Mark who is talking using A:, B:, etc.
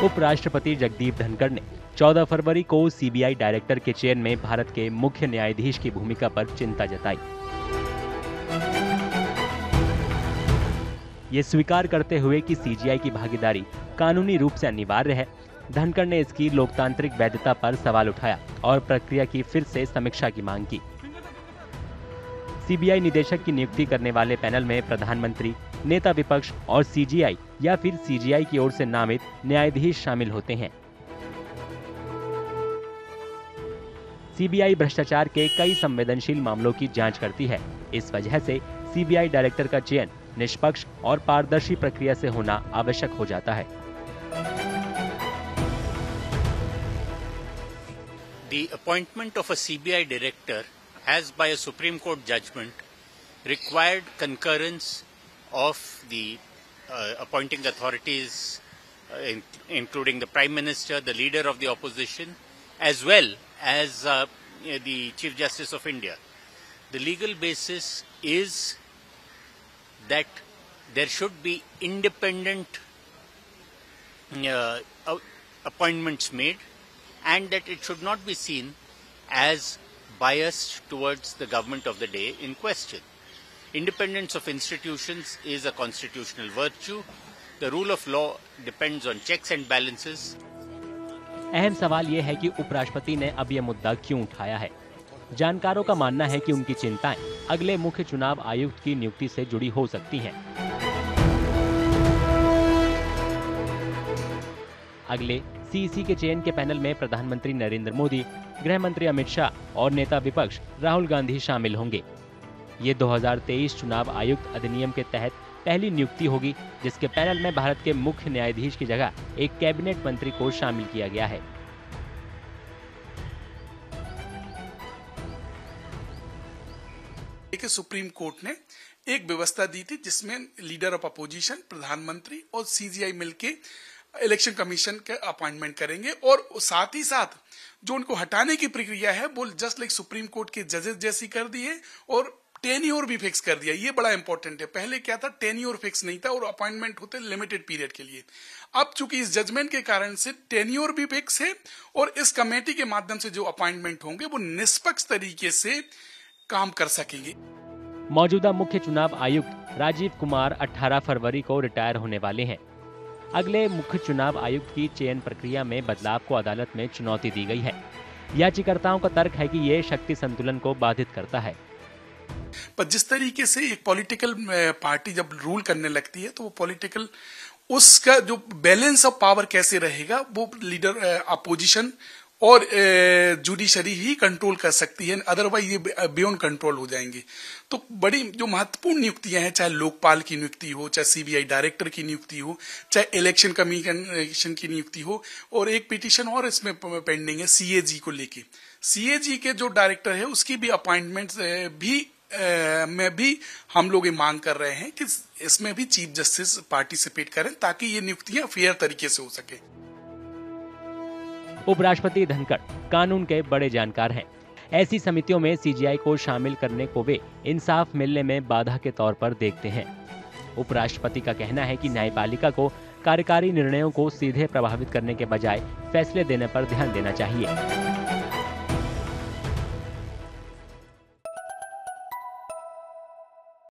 A: उपराष्ट्रपति जगदीप धनखड़ ने 14 फरवरी को सीबीआई डायरेक्टर के चयन में भारत के मुख्य न्यायाधीश की भूमिका पर चिंता जताई। ये स्वीकार करते हुए कि सीजीआई की भागीदारी कानूनी रूप से अनिवार्य है, धनखड़ ने इसकी लोकतांत्रिक वैधता पर सवाल उठाया और प्रक्रिया की फिर से समीक्षा की मांग की। सीबीआई निदेशक की नियुक्ति करने वाले पैनल में प्रधानमंत्री, नेता विपक्ष और सीजीआई या फिर सीजीआई की ओर से नामित न्यायाधीश शामिल होते हैं। सीबीआई भ्रष्टाचार के कई संवेदनशील मामलों की जांच करती है। इस वजह से सीबीआई डायरेक्टर का चयन निष्पक्ष और पारदर्शी प्रक्रिया से होना आवश्यक हो जाता है।
B: The appointment of a CBI director has, by a Supreme Court judgment, required concurrence of the appointing authorities, including the Prime Minister, the leader of the opposition, as well as the Chief Justice of India. The legal basis is that there should be independent appointments made, and that it should not be seen as biased towards the government of the day in question. Independence of institutions is a constitutional virtue. The rule of law depends on checks and balances.
A: अहम सवाल ये है कि उपराष्ट्रपति ने अब यह मुद्दा क्यों उठाया है। जानकारों का मानना है कि उनकी चिंताएं अगले मुख्य चुनाव आयुक्त की नियुक्ति से जुड़ी हो सकती हैं। अगले सीईसी के चयन के पैनल में प्रधानमंत्री नरेंद्र मोदी, गृह मंत्री अमित शाह और नेता विपक्ष राहुल गांधी शामिल होंगे। ये 2023 चुनाव आयुक्त अधिनियम के तहत पहली नियुक्ति होगी, जिसके पैनल में भारत के मुख्य न्यायाधीश की जगह एक कैबिनेट मंत्री को शामिल किया गया है।
C: सुप्रीम कोर्ट ने एक व्यवस्था दी थी जिसमें लीडर ऑफ अपोजिशन, प्रधानमंत्री और सीजीआई मिलके इलेक्शन कमीशन के अपॉइंटमेंट करेंगे, और साथ ही साथ जो उनको हटाने की प्रक्रिया है वो जस्ट लाइक सुप्रीम कोर्ट के जजेस जैसी कर दी है, और टेन्योर भी फिक्स कर दिया। ये बड़ा इंपॉर्टेंट है। पहले क्या था, टेन्योर फिक्स नहीं था और अपॉइंटमेंट होते लिमिटेड पीरियड के लिए। अब चूंकि इस जजमेंट के कारण से टेन्योर भी फिक्स है, और इस कमेटी के माध्यम से जो अपॉइंटमेंट होंगे वो निष्पक्ष तरीके से काम कर सकेंगे।
A: मौजूदा मुख्य चुनाव आयुक्त राजीव कुमार 18 फरवरी को रिटायर होने वाले हैं। अगले मुख्य चुनाव आयुक्त की चयन प्रक्रिया में बदलाव को अदालत में चुनौती दी गई है। याचिकाकर्ताओं का तर्क है कि ये शक्ति संतुलन को बाधित करता है।
C: पर जिस तरीके से एक पॉलिटिकल पार्टी जब रूल करने लगती है तो वो पॉलिटिकल उसका जो बैलेंस ऑफ पावर कैसे रहेगा वो लीडर अपोजिशन और जुडिशरी ही कंट्रोल कर सकती है, अदरवाइज ये बियॉन्ड कंट्रोल हो जाएंगे। तो बड़ी जो महत्वपूर्ण नियुक्तियां हैं, चाहे लोकपाल की नियुक्ति हो, चाहे सीबीआई डायरेक्टर की नियुक्ति हो, चाहे इलेक्शन कमीशन की नियुक्ति हो, और एक पिटीशन और इसमें पेंडिंग है सीएजी को लेके। सीएजी के जो डायरेक्टर है उसकी भी अपॉइंटमेंट में भी हम लोग ये मांग कर रहे हैं कि इसमें भी चीफ जस्टिस पार्टिसिपेट करें ताकि ये नियुक्तियां फेयर तरीके से हो सके।
A: उपराष्ट्रपति धनखड़ कानून के बड़े जानकार हैं। ऐसी समितियों में सीजीआई को शामिल करने को वे इंसाफ मिलने में बाधा के तौर पर देखते हैं। उपराष्ट्रपति का कहना है कि न्यायपालिका को कार्यकारी निर्णयों को सीधे प्रभावित करने के बजाय फैसले देने पर ध्यान देना चाहिए।